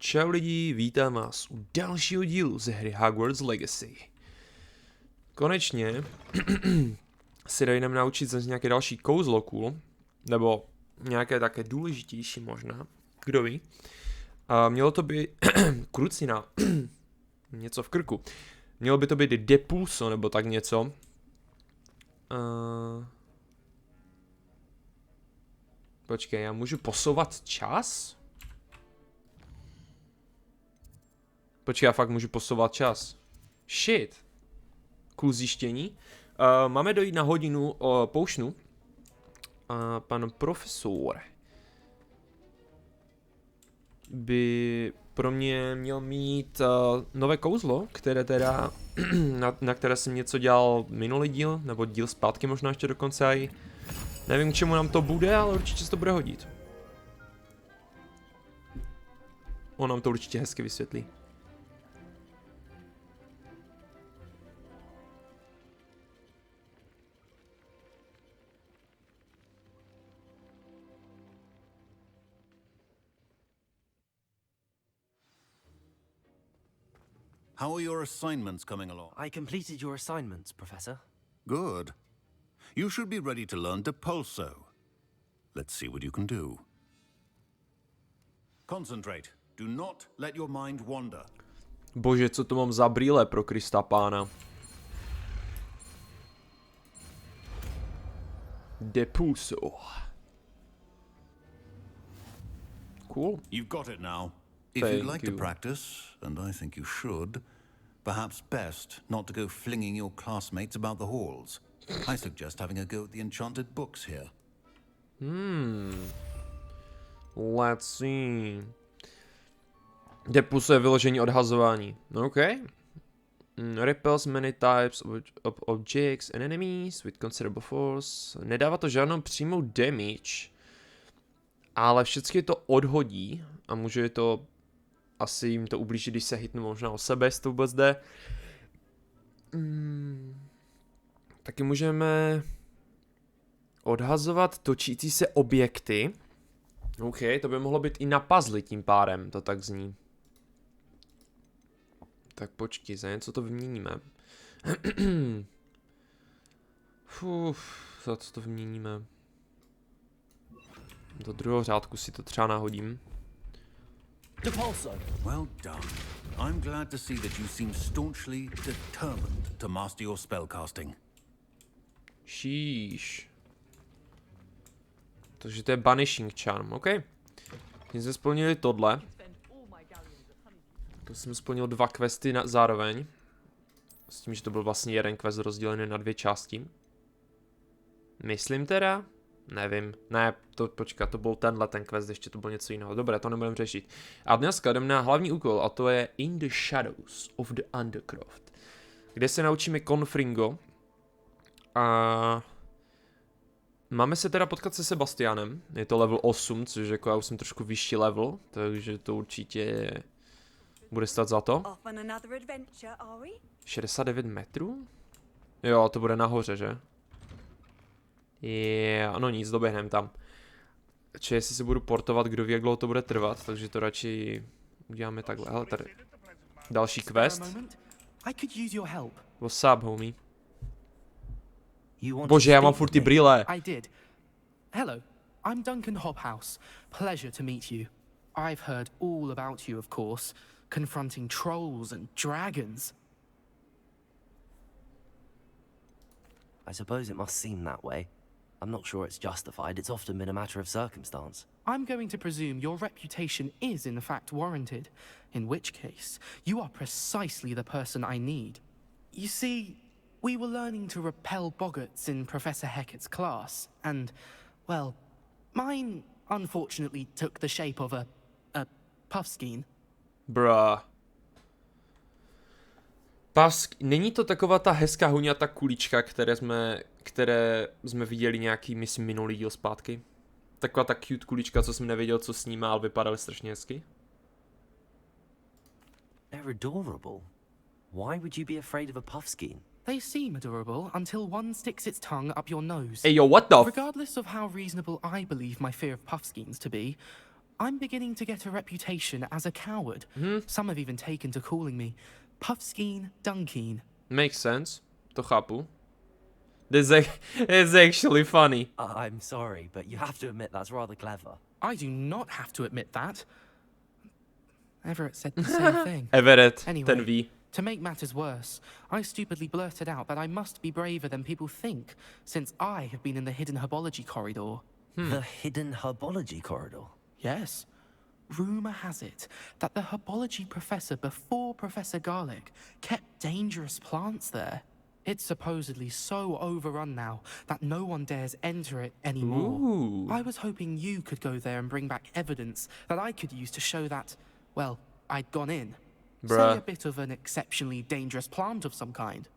Čau lidi, vítám vás u dalšího dílu ze hry Hogwarts Legacy. Konečně si jdeme naučit zase nějaké další kouzlo cool, nebo nějaké také důležitější možná, kdo ví. A mělo to být krucina, něco v krku. Mělo by to být depulso nebo tak něco. Počkej, já můžu posouvat čas? Počkej, já fakt můžu posouvat čas. Shit. Cool zjištění. Máme dojít na hodinu poušnu. Pan profesor by pro mě měl mít nové kouzlo, které teda, na které jsem něco dělal minulý díl, nebo díl zpátky možná ještě dokonce i. Nevím, k čemu nám to bude, ale určitě se to bude hodit. On nám to určitě hezky vysvětlí. How are your assignments coming along? I completed your assignments, Professor. Good. You should be ready to learn Depulso. Let's see what you can do. Concentrate. Do not let your mind wander. Bože, co to mám za brýle pro Krista pána. Depulso. Cool. You've got it now. If you'd like to practice, and I think you should, perhaps best not to go flinging your classmates about the halls. I suggest having a go at the enchanted books here. Let's see. Depulso je vyložení odhazování. OK. Repels many types of objects and enemies with considerable force. Nedává to žádnou přímou damage, ale všechny to odhodí a může to asi jim to ublížit, když se hitnu možná o sebe, jestli to vůbec jde. Taky můžeme odhazovat točící se objekty. OK, to by mohlo být i na puzzle tím pádem, to tak zní. Tak počkej, za něco to vyměníme. Za co to vyměníme? Do druhého řádku si to třeba nahodím. Depulso. Well done. I'm glad to see that you seem staunchly determined to master your spellcasting. Sheesh. Takže to je Banishing Charm, OK. Tím jsme splnili tohle. To jsem splnil 2 questy zároveň. S tím, že to byl vlastně jeden quest rozdělený na 2 části. Myslím teda? Nevím. Ne, počkat, to byl ten quest, ještě to bylo něco jiného. Dobré, to nebudeme řešit. A dneska jdeme na hlavní úkol, a to je In the Shadows of the Undercroft, kde se naučíme Confringo. A máme se teda potkat se Sebastianem. Je to level 8, což jako já už jsem trošku vyšší level, takže to určitě bude stát za to. 69 metrů? Jo, to bude nahoře, že? Ano nic, doběhneme tam. Či jestli se budu portovat, kdo ví, jak dlouho to bude trvat, takže to radši uděláme takhle. Hele, tady další quest. What's up, homie? Bože, já mám furt ty brýle. Hello, I'm Duncan Hobhouse. Pleasure to meet you. I've heard all about you, of course, confronting trolls and dragons. I suppose it must seem that way. I'm not sure it's justified. It's often been a matter of circumstance. I'm going to presume your reputation is in fact warranted, in which case you are precisely the person I need. You see, we were learning to repel boggarts in Professor Hecat's class, and, well, mine unfortunately took the shape of a puffskein. Bruh. Není to taková ta hezká huňata kulička, které jsme viděli nějaký, myslím, minulý díl zpátky? Taková ta cute kulička, co jsem nevěděl, co s ní má, ale vypadaly strašně hezky. They're adorable. Why would you be afraid of a puffskein? They seem adorable until one sticks its tongue up your nose. Hey yo, what the Regardless of how reasonable I believe my fear of puffskeins to be, I'm beginning to get a reputation as a coward. Some have even taken to calling me Puffskein Dunkeen. Makes sense. To chápu. It's actually funny. I'm sorry, but you have to admit that's rather clever. I do not have to admit that. Everett said the same thing. Everett, Anyway, ten ví. To make matters worse, I stupidly blurted out that I must be braver than people think, since I have been in the hidden herbology corridor. The hidden herbology corridor. Yes. Rumor has it that the herbology professor before Professor Garlic kept dangerous plants there. It's supposedly so overrun now that no one dares enter it anymore. Ooh. I was hoping you could go there and bring back evidence that I could use to show that, well, I'd gone in. Say Bruh. a bit of an exceptionally dangerous plant of some kind.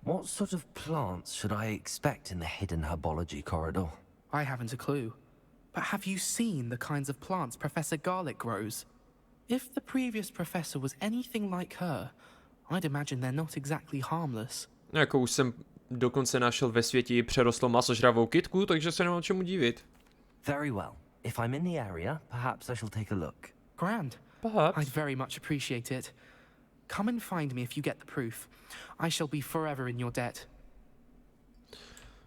What sort of plants should I expect in the hidden herbology corridor? I haven't a clue. But have you seen the kinds of plants Professor Garlic grows? If the previous professor was anything like her, I'd imagine they're not exactly harmless. Jako už jsem dokonce našel ve světě i přerostlou masožravou kytku, takže se nemám čemu divit. Very well. If I'm in the area, perhaps I shall take a look. Grand. Perhaps. I'd very much appreciate it. Come and find me if you get the proof. I shall be forever in your debt.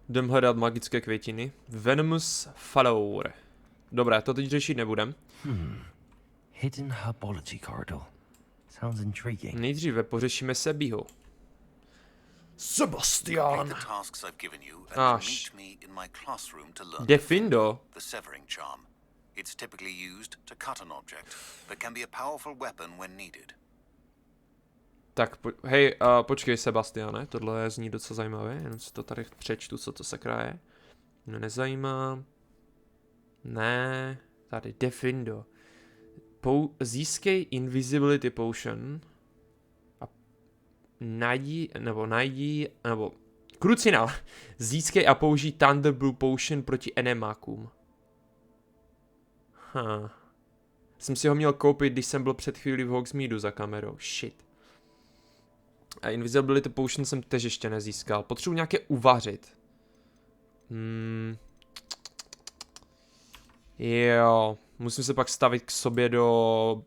Jdem hledat magické květiny. Venomous Flower. Dobré, to teď řešit nebudem. Hidden herbology corridor. Sounds intriguing. Nejdříve pořešíme Sebího. Sebastian! Take the tasks I've given you and Ash. meet me in my classroom to learn Defindo. the severing charm. It's typically used to cut an object, but can be a powerful weapon when needed. Tak, hej, počkej Sebastiane, tohle zní docela zajímavé, jenom si to tady přečtu, co to sakra je. Mě nezajímá. Ne, tady Defindo. Získej Invisibility Potion a nebo krucinál. Získej a použij Thunder Blue Potion proti enemákům. Jsem si ho měl koupit, když jsem byl před chvílí v Hogsmeadu za kamerou. Shit. A Invisibility Potion jsem tež ještě nezískal. Potřebuji nějaké uvařit. Jo. Musím se pak stavit k sobě do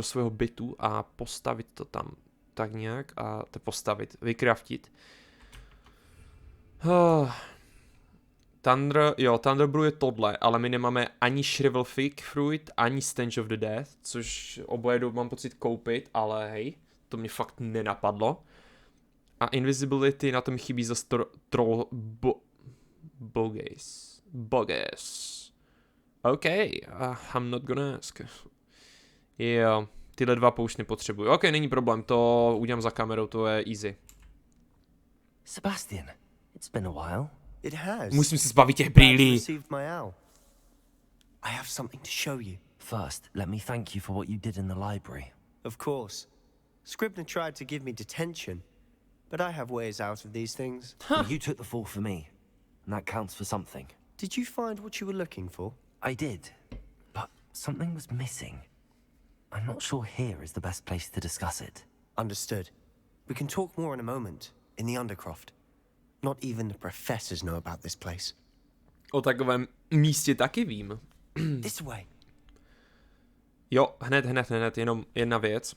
svého bytu a postavit to tam tak nějak a to postavit, vykraftit. Thunder Brew je tohle, ale my nemáme ani Shrivel Fig Fruit, ani Stench of the Death, což oboje mám pocit koupit, ale hej, to mě fakt nenapadlo. A Invisibility na tom chybí za Troll Bogus. OK, I'm not gonna ask. Jo, tyhle dva poušť nepotřebuju. OK, není problém, to udělám za kamerou, to je easy. Sebastian, it's been a while. It has. Musím se zbavit těch brýlí. Received my owl. I have something to show you. First, let me thank you for what you did in the library. Of course. Scribner tried to give me detention, but I have ways out of these things. Well, you took the fall for me, and that counts for something. Did you find what you were looking for? I did, but something was missing. I'm not sure here is the best place to discuss it. Understood. We can talk more in a moment, in the Undercroft. Not even the professors know about this place. O takovém místě taky vím. This way. Jo, hned, jenom jedna věc.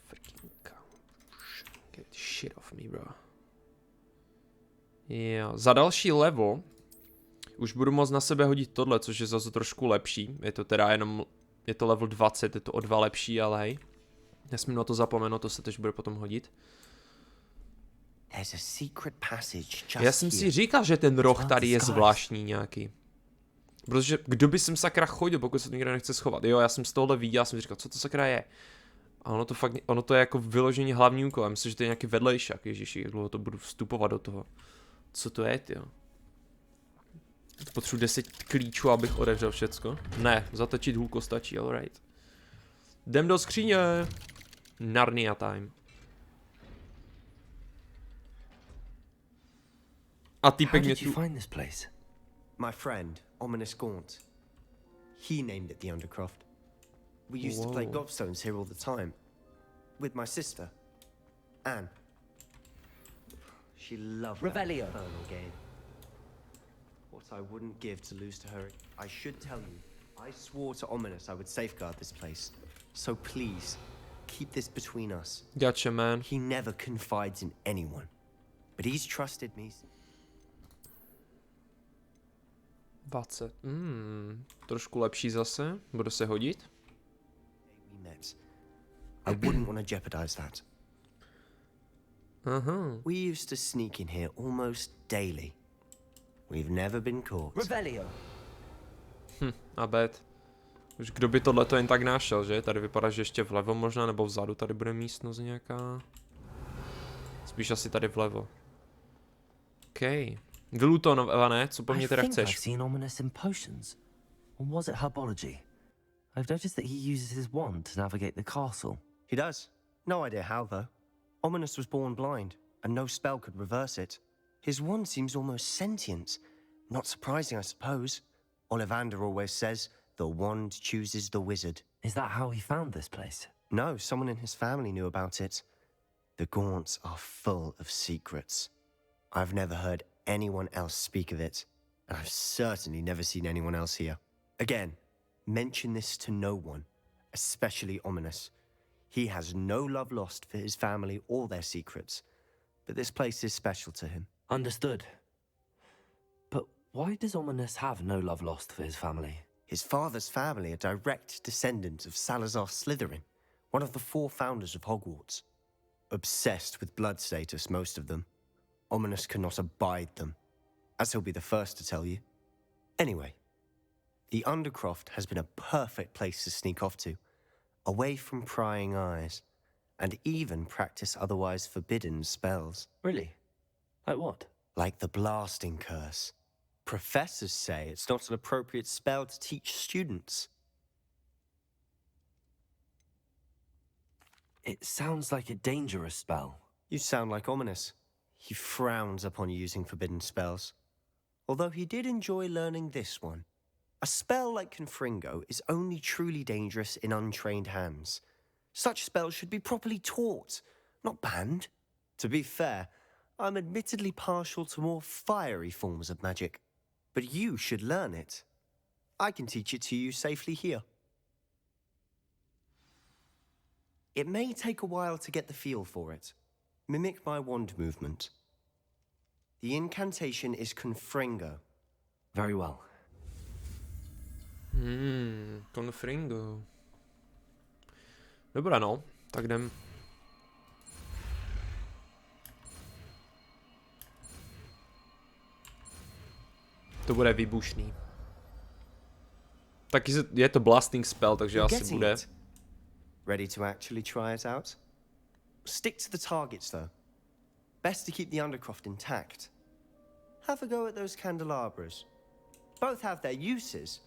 Freaking get shit off me, bro. Jo, za další level už budu moct na sebe hodit tohle, což je zase trošku lepší. Je to teda jenom, je to level 20, je to o 2 lepší, ale hej. Nesmím na to zapomenout, to se tež bude potom hodit. There's a secret passage just Já jsem si říkal, že ten roh tady je zvláštní nějaký. Protože kdo by sem sakra chodil, pokud se to nikdo nechce schovat. Jo, já jsem z tohohle viděl, já jsem říkal, co to sakra je. A ono to je jako vyložení hlavní úkol. Já myslím, že to je nějaký vedlejšak, ježiši, jak dlouho to budu vstupovat do toho. Co to je, tyjo? Potřebuji 10 klíčů, abych otevřel všecko. Ne, zatočit hůlko stačí, alright. Jdem do skříně. Narnia time. A týpek mě tu... find this place? My friend, Ominous Gaunt. He named it the Undercroft. We used to play gobstones here all the time. With my sister, Anne. She loved Revelio. that infernal game. that I wouldn't give to lose to her. I should tell you, I swore to Ominous I would safeguard this place. So please, keep this between us. Gotcha, man. He never confides in anyone, but he's trusted me. 20. Trošku lepší zase. Bude se hodit. We met. I wouldn't want to jeopardize that. We used to sneak in here almost daily. We've never been caught. Revelio. A bet. Už kdo by tohleto jen tak našel, že? Tady vypadá, že ještě vlevo možná, nebo vzadu tady bude místnost nějaká. Spíš asi tady vlevo. OK. Vylutované, co po mně teda chceš? I've seen Ominous in potions. Or was it herbology? I've noticed that he uses his wand to navigate the castle. He does. No idea how, though. Ominous was born blind, and no spell could reverse it. His wand seems almost sentient. Not surprising, I suppose. Ollivander always says, the wand chooses the wizard. Is that how he found this place? No, someone in his family knew about it. The Gaunts are full of secrets. I've never heard anyone else speak of it, and I've certainly never seen anyone else here. Again, mention this to no one, especially Ominous. He has no love lost for his family or their secrets, but this place is special to him. Understood. But why does Ominous have no love lost for his family? His father's family are direct descendants of Salazar Slytherin, one of the 4 founders of Hogwarts. Obsessed with blood status, most of them. Ominous cannot abide them, as he'll be the first to tell you. Anyway, the Undercroft has been a perfect place to sneak off to, away from prying eyes, and even practice otherwise forbidden spells. Really? Like what? Like the blasting curse. Professors say it's not an appropriate spell to teach students. It sounds like a dangerous spell. You sound like Ominous. He frowns upon using forbidden spells. Although he did enjoy learning this one. A spell like Confringo is only truly dangerous in untrained hands. Such spells should be properly taught, not banned. To be fair, I'm admittedly partial to more fiery forms of magic. But you should learn it. I can teach it to you safely here. It may take a while to get the feel for it. Mimic my wand movement. The incantation is Confringo. Very well. Confringo. Dobrá, no. Tak jdem. To bude výbušný. Taky je to blasting spell, takže asi bude. Ready to actually try it out? Stick to the targets, though. Best to keep the Undercroft intact. Have a go at those candelabras. Both have their uses,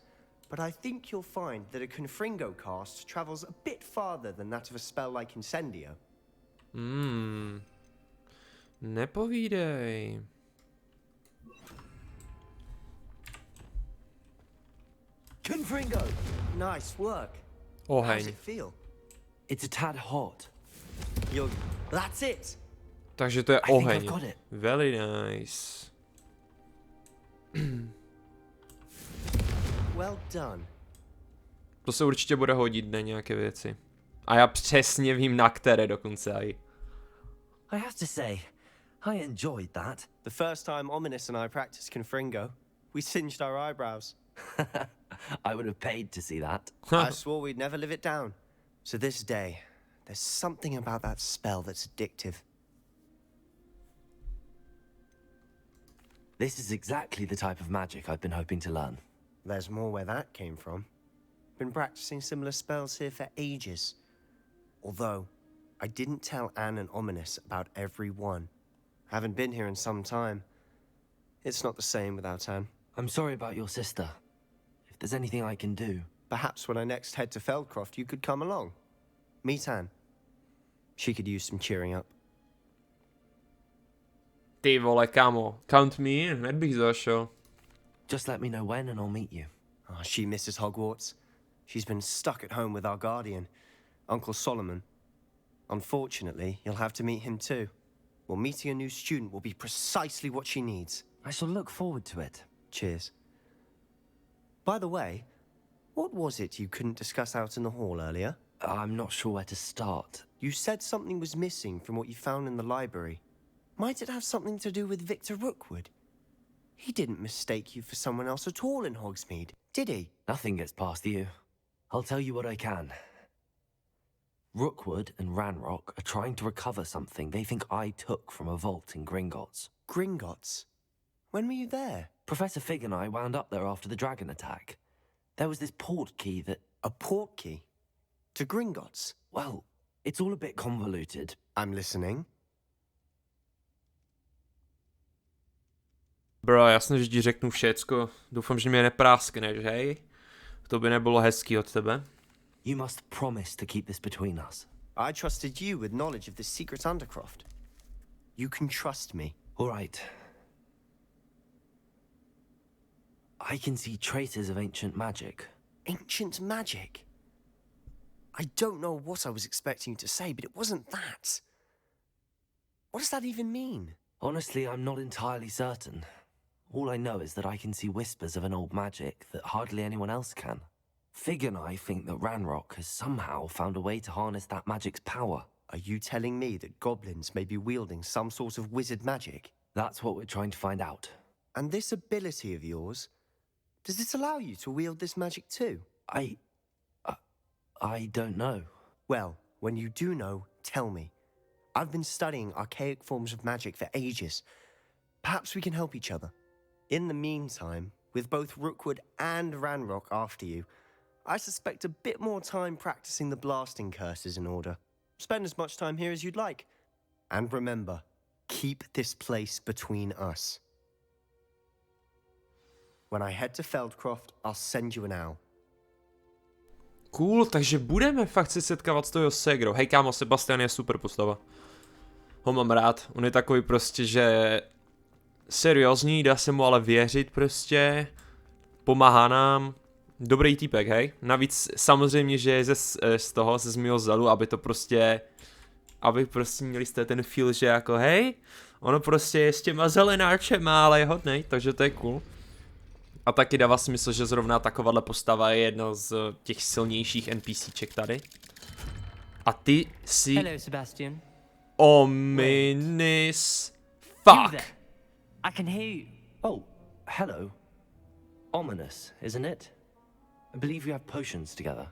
but I think you'll find that a Confringo cast travels a bit farther than that of a spell like Incendio. Nepovídej. Confringo! Nice work. Oheň. How's it feel? It's a tad hot. That's it! Takže to je I think oheň. I've got it. Very nice. Well done. To se určitě bude hodit na nějaké věci. A já přesně vím, na které dokonce i. I have to say, I enjoyed that. The first time Ominous and I practiced Confringo, we singed our eyebrows. I would have paid to see that. I swore we'd never live it down. To this day, there's something about that spell that's addictive. This is exactly the type of magic I've been hoping to learn. There's more where that came from. Been practicing similar spells here for ages. Although, I didn't tell Anne and Ominous about every one. Haven't been here in some time. It's not the same without Anne. I'm sorry about your sister. If there's anything I can do... Perhaps when I next head to Feldcroft, you could come along. Meet Anne. She could use some cheering up. Ty vole, kámo. Count me in, hned bych zašel. Just let me know when and I'll meet you. Oh, she misses Hogwarts. She's been stuck at home with our guardian, Uncle Solomon. Unfortunately, you'll have to meet him too. Well, meeting a new student will be precisely what she needs. I shall look forward to it. Cheers. By the way, what was it you couldn't discuss out in the hall earlier? I'm not sure where to start. You said something was missing from what you found in the library. Might it have something to do with Victor Rookwood? He didn't mistake you for someone else at all in Hogsmeade, did he? Nothing gets past you. I'll tell you what I can. Rookwood and Ranrock are trying to recover something they think I took from a vault in Gringotts. Gringotts? When were you there? Professor Fig and I wound up there after the dragon attack. There was this port key that... A port key? To Gringotts? Well, it's all a bit convoluted. I'm listening. Bro, jasně, že ti řeknu všecko. Doufám, že mě nepráskneš, hej? To by nebylo hezký od tebe. You must promise to keep this between us. I trusted you with knowledge of this secret undercroft. You can trust me. All right. I can see traces of ancient magic. Ancient magic? I don't know what I was expecting you to say, but it wasn't that. What does that even mean? Honestly, I'm not entirely certain. All I know is that I can see whispers of an old magic that hardly anyone else can. Fig and I think that Ranrock has somehow found a way to harness that magic's power. Are you telling me that goblins may be wielding some sort of wizard magic? That's what we're trying to find out. And this ability of yours, does it allow you to wield this magic too? I don't know. Well, when you do know, tell me. I've been studying archaic forms of magic for ages. Perhaps we can help each other. In the meantime, with both Rookwood and Ranrock after you, I suspect a bit more time practicing the blasting curse is in order. Spend as much time here as you'd like. And remember, keep this place between us. When I head to Feldcroft, I'll send you an owl. Cool, takže budeme fakt se setkávat s toho ségrou. Hej kámo, Sebastian je super postava. Ho mám rád, on je takový prostě, že seriózní, dá se mu ale věřit prostě. Pomáhá nám. Dobrý týpek, hej. Navíc samozřejmě, že je ze mýho zelu, aby prostě měli jste ten feel, že jako hej, ono prostě je s těma zelenáčema, ale je hodnej, takže to je cool. A taky dává smysl, že zrovna takováhle postava je jedno z těch silnějších NPCček tady. A ty si... Hello, Sebastian. Ominous... Fuck! I can hear you. Oh, hello. Ominous, isn't it? I believe we have potions together.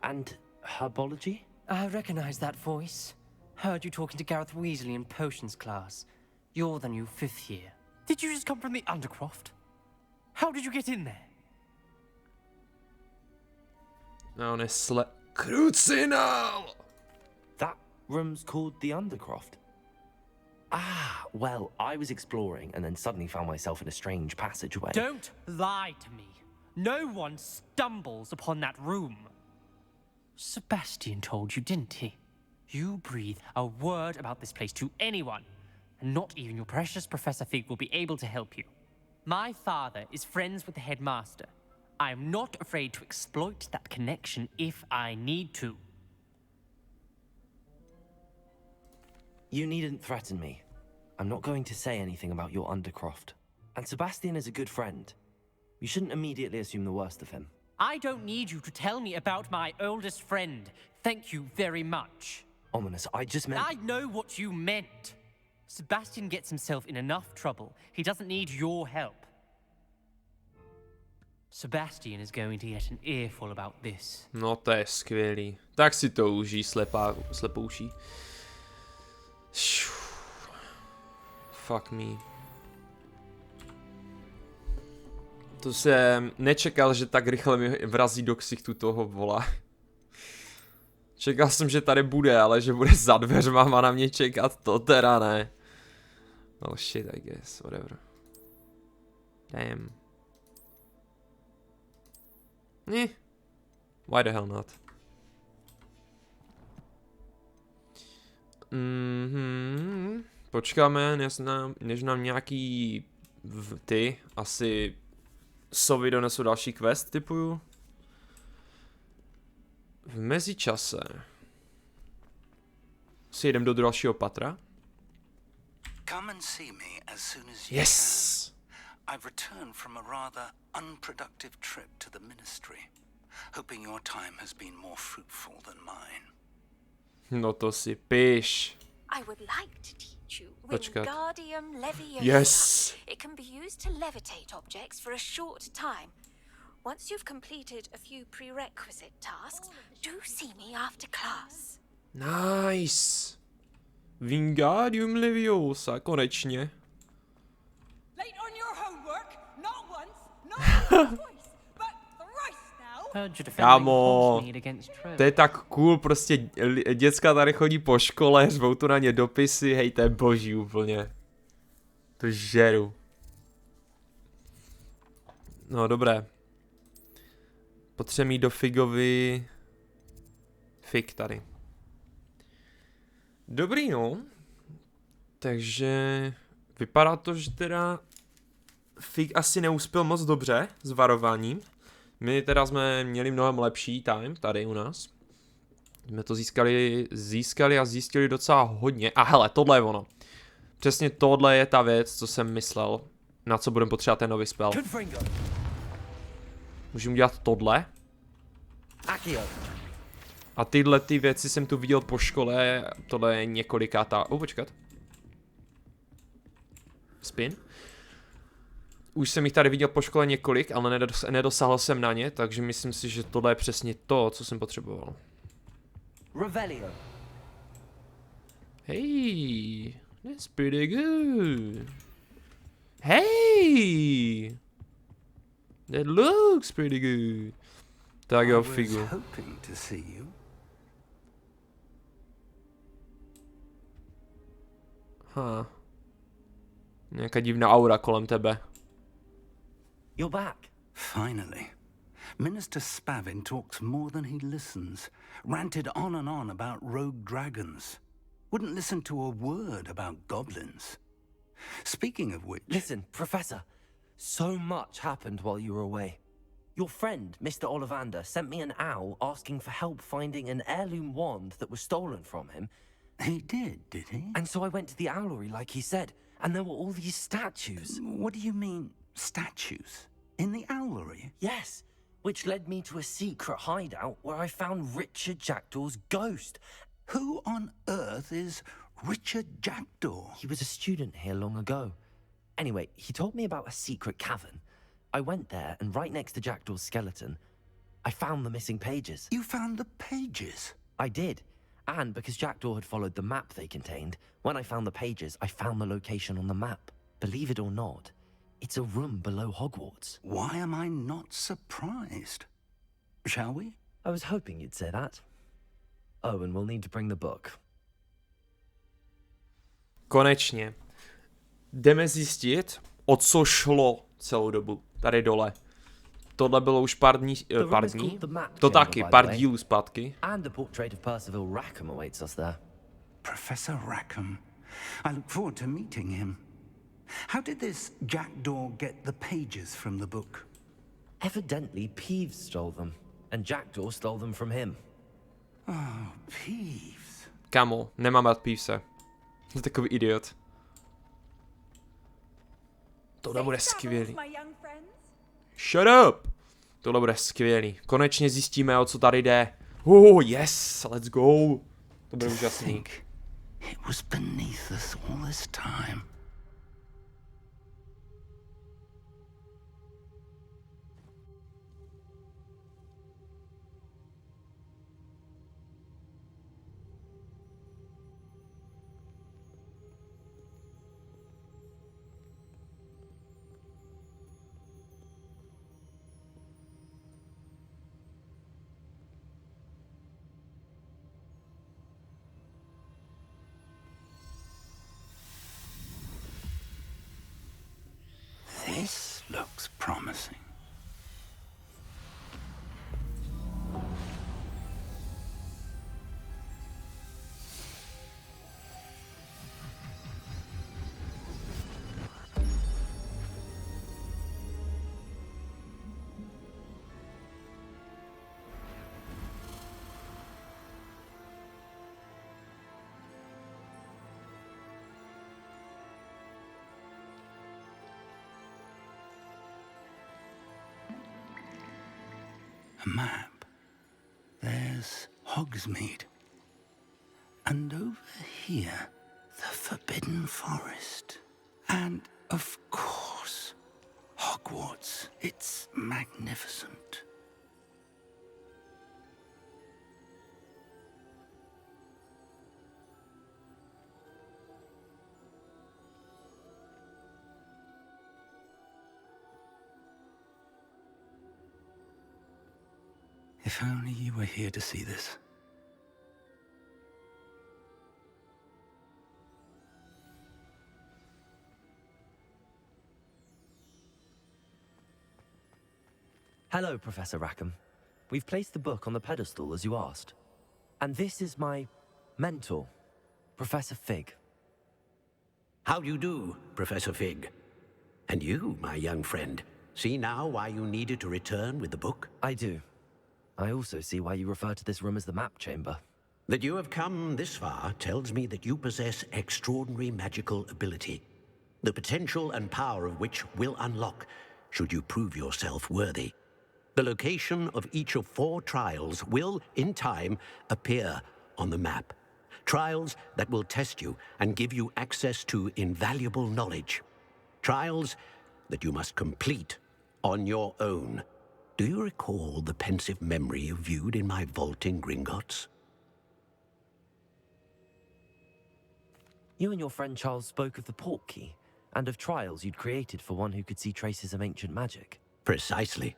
And herbology? I recognize that voice. Heard you talking to Gareth Weasley in potions class. You're the new 5th year. Did you just come from the Undercroft? How did you get in there? Honestly. Krucinal! That room's called the Undercroft. Ah, well, I was exploring and then suddenly found myself in a strange passageway. Don't lie to me. No one stumbles upon that room. Sebastian told you, didn't he? You breathe a word about this place to anyone, and not even your precious Professor Fig will be able to help you. My father is friends with the headmaster. I am not afraid to exploit that connection if I need to. You needn't threaten me. I'm not going to say anything about your Undercroft. And Sebastian is a good friend. You shouldn't immediately assume the worst of him. I don't need you to tell me about my oldest friend. Thank you very much. Ominous, I just meant... I know what you meant. Sebastian gets himself in enough trouble. He doesn't need your help. Sebastian is going to get an earful about this. No to je skvělý. Tak si to užij, slepouší. Fuck me. To jsem nečekal, že tak rychle mi vrazí do ksichtu toho vola. Čekal jsem, že tady bude, ale že bude za dveřma a na mě čekat, to teda ne. Oh shit, I guess, whatever. Damn. Why the hell not? Počkáme, než nám nějaký ty asi sovy donesou další quest, typuju. V mezičase si jedem do dalšího patra. Come and see me as soon as you Yes! can. I've returned from a rather unproductive trip to the ministry, hoping your time has been more fruitful than mine. No to si piš. I would like to teach you Počkat. Wingardium Leviosa. Yes! It can be used to levitate objects for a short time. Once you've completed a few prerequisite tasks, do see me after class. Nice! Wingardium Leviosa, konečně. Late on your homework, not once, not twice, but thrice now. Heard you're defending Kámo, Hogsmeade against Trill. to je tak cool, prostě děcka tady chodí po škole, řvou tu na ně dopisy, hej, to je boží úplně. To žeru. No dobré. Potřebuji do Figovi... Fig tady. Dobrý no. Takže... Vypadá to, že teda... Fig asi neuspěl moc dobře s varováním. My teda jsme měli mnohem lepší time tady u nás. Jsme to získali a zjistili docela hodně. A hele, tohle je ono. Přesně tohle je ta věc, co jsem myslel. Na co budeme potřebovat ten nový spell. Můžeme udělat tohle. A tyhle ty věci jsem tu viděl po škole. Tohle je několikátá... počkat. Spin. Už jsem jich tady viděl po škole několik, ale nedosáhl jsem na ně, takže myslím si, že tohle je přesně to, co jsem potřeboval. Revelio. Hey, that's pretty good. Hey, that looks pretty good. Tak jo, Figu. Hoping to see you. Nějaká divná aura kolem tebe. You're back. Finally. Minister Spavin talks more than he listens. Ranted on and on about rogue dragons. Wouldn't listen to a word about goblins. Speaking of which... Listen, Professor. So much happened while you were away. Your friend, Mr. Ollivander, sent me an owl asking for help finding an heirloom wand that was stolen from him. He did he? And so I went to the owlery like he said, and there were all these statues. What do you mean, statues? In the owlery? Yes, which led me to a secret hideout where I found Richard Jackdaw's ghost. Who on earth is Richard Jackdaw? He was a student here long ago. Anyway, he told me about a secret cavern. I went there, and right next to Jackdaw's skeleton, I found the missing pages. You found the pages? I did. And because Jackdaw had followed the map they contained, when I found the pages, I found the location on the map. Believe it or not, it's a room below Hogwarts. Why am I not surprised? Shall we? I was hoping you'd say that. Oh, and we'll need to bring the book. Konečně. Jdeme zjistit, o co šlo celou dobu. Tady dole. Tohle bylo už pár dní. To taky, pár dílů zpátky. And the portrait of Percival Rackham awaits us there. Professor Rackham. I look forward to meeting him. How did this Jackdaw get the pages from the book? Evidently, Peeves stole them, and Jackdaw stole them from him. Oh, Peeves. Kamo, nemám rád Peevese. Je takový idiot. Tohle bude skvělý. Shut up! Tohle bude skvělý. Konečně zjistíme, o co tady jde. Yes, let's go. To bude úžasný. It was beneath us all this time. A map. There's Hogsmeade. And over here, the Forbidden Forest. And, of course, Hogwarts. It's magnificent. If only you were here to see this. Hello, Professor Rackham. We've placed the book on the pedestal as you asked. And this is my mentor, Professor Fig. How do you do, Professor Fig? And you, my young friend, see now why you needed to return with the book? I do. I also see why you refer to this room as the map chamber. That you have come this far tells me that you possess extraordinary magical ability, the potential and power of which will unlock should you prove yourself worthy. The location of each of 4 trials will, in time, appear on the map. Trials that will test you and give you access to invaluable knowledge. Trials that you must complete on your own. Do you recall the pensive memory you viewed in my vault in Gringotts? You and your friend Charles spoke of the port key, and of trials you'd created for one who could see traces of ancient magic. Precisely.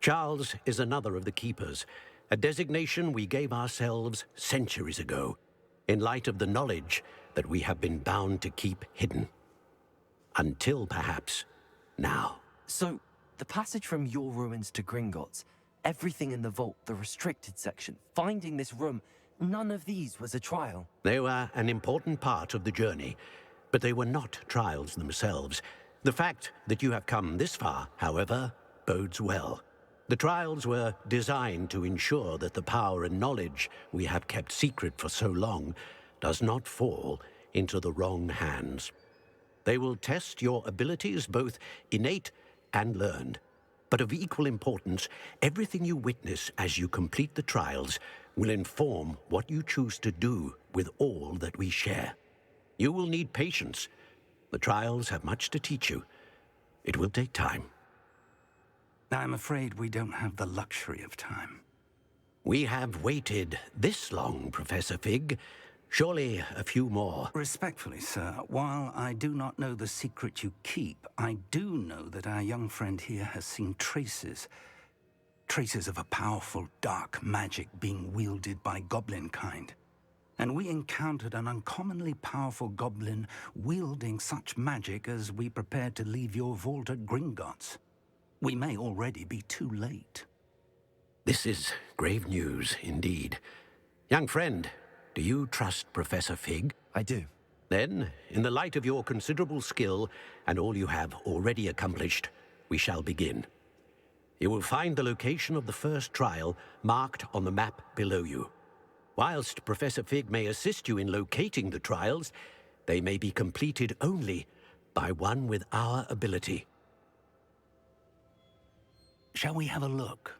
Charles is another of the Keepers, a designation we gave ourselves centuries ago, in light of the knowledge that we have been bound to keep hidden. Until, perhaps, now. So, the passage from your ruins to Gringotts, everything in the vault, the restricted section, finding this room, none of these was a trial. They were an important part of the journey, but they were not trials themselves. The fact that you have come this far, however, bodes well. The trials were designed to ensure that the power and knowledge we have kept secret for so long does not fall into the wrong hands. They will test your abilities, both innate and learned. But of equal importance, everything you witness as you complete the trials will inform what you choose to do with all that we share. You will need patience. The trials have much to teach you. It will take time. I'm afraid we don't have the luxury of time. We have waited this long, Professor Fig. Surely a few more. Respectfully, sir, while I do not know the secret you keep, I do know that our young friend here has seen traces of a powerful dark magic being wielded by goblin kind. And we encountered an uncommonly powerful goblin wielding such magic as we prepared to leave your vault at Gringotts. We may already be too late. This is grave news indeed. Young friend, do you trust Professor Fig? I do. Then, in the light of your considerable skill and all you have already accomplished, we shall begin. You will find the location of the first trial marked on the map below you. Whilst Professor Fig may assist you in locating the trials, they may be completed only by one with our ability. Shall we have a look?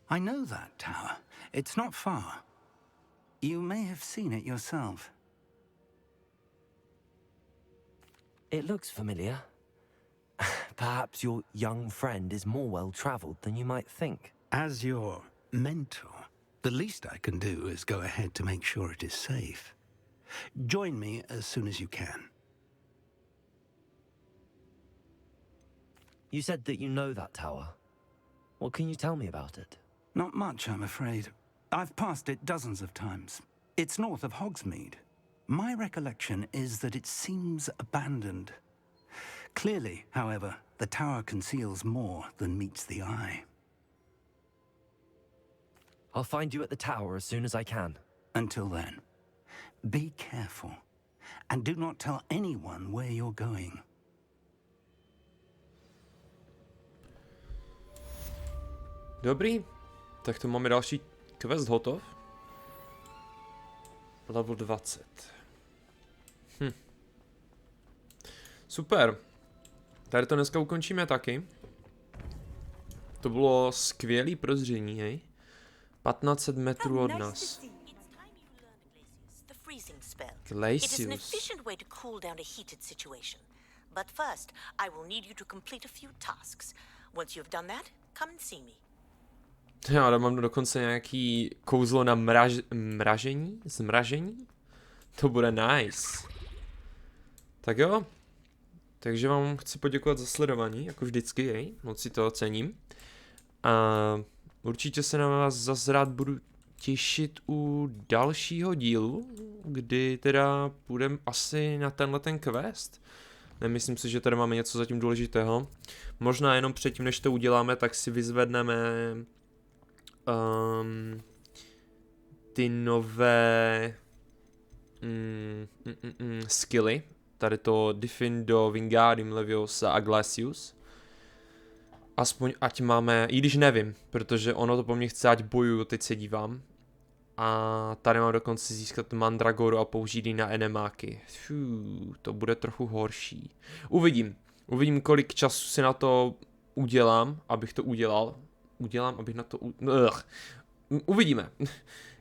I know that tower. It's not far. You may have seen it yourself. It looks familiar. Perhaps your young friend is more well-traveled than you might think. As your mentor, the least I can do is go ahead to make sure it is safe. Join me as soon as you can. You said that you know that tower. What can you tell me about it? Not much, I'm afraid. I've passed it dozens of times. It's north of Hogsmeade. My recollection is that it seems abandoned. Clearly, however, the tower conceals more than meets the eye. I'll find you at the tower as soon as I can. Until then, be careful, and do not tell anyone where you're going. Dobrý, tak tu máme další quest hotov. Level 20. Super. Tady to dneska ukončíme taky. To bylo skvělý prozření, hej. 1500 metrů od nás. It is an efficient way to cool down a heated situation. But first, I will need you to complete a few tasks. Once you've done that, come and see me. Já tam mám dokonce nějaký kouzlo na mražení? Zmražení? To bude nice. Tak jo. Takže vám chci poděkovat za sledování, jako vždycky, jej. Moc si to ocením. A určitě se na vás zase rád budu těšit u dalšího dílu, kdy teda půjdeme asi na tenhle ten quest. Nemyslím si, že tady máme něco zatím důležitého. Možná jenom předtím, než to uděláme, tak si vyzvedneme ty nové skilly. Tady to Diffindo, Wingardium Leviosa a Glacius. Aspoň ať máme, i když nevím, protože ono to po mně chce, ať bojuju, teď se dívám. A tady mám dokonce získat Mandragoru a použít ji na enemáky. To bude trochu horší. Uvidím, kolik času si na to udělám, abych to udělal. Uvidíme,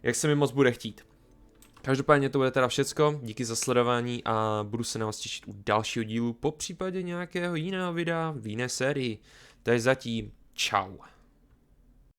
jak se mi moc bude chtít. Každopádně to bude teda všecko, díky za sledování a budu se na vás těšit u dalšího dílu, popřípadě nějakého jiného videa v jiné sérii. To je zatím, čau.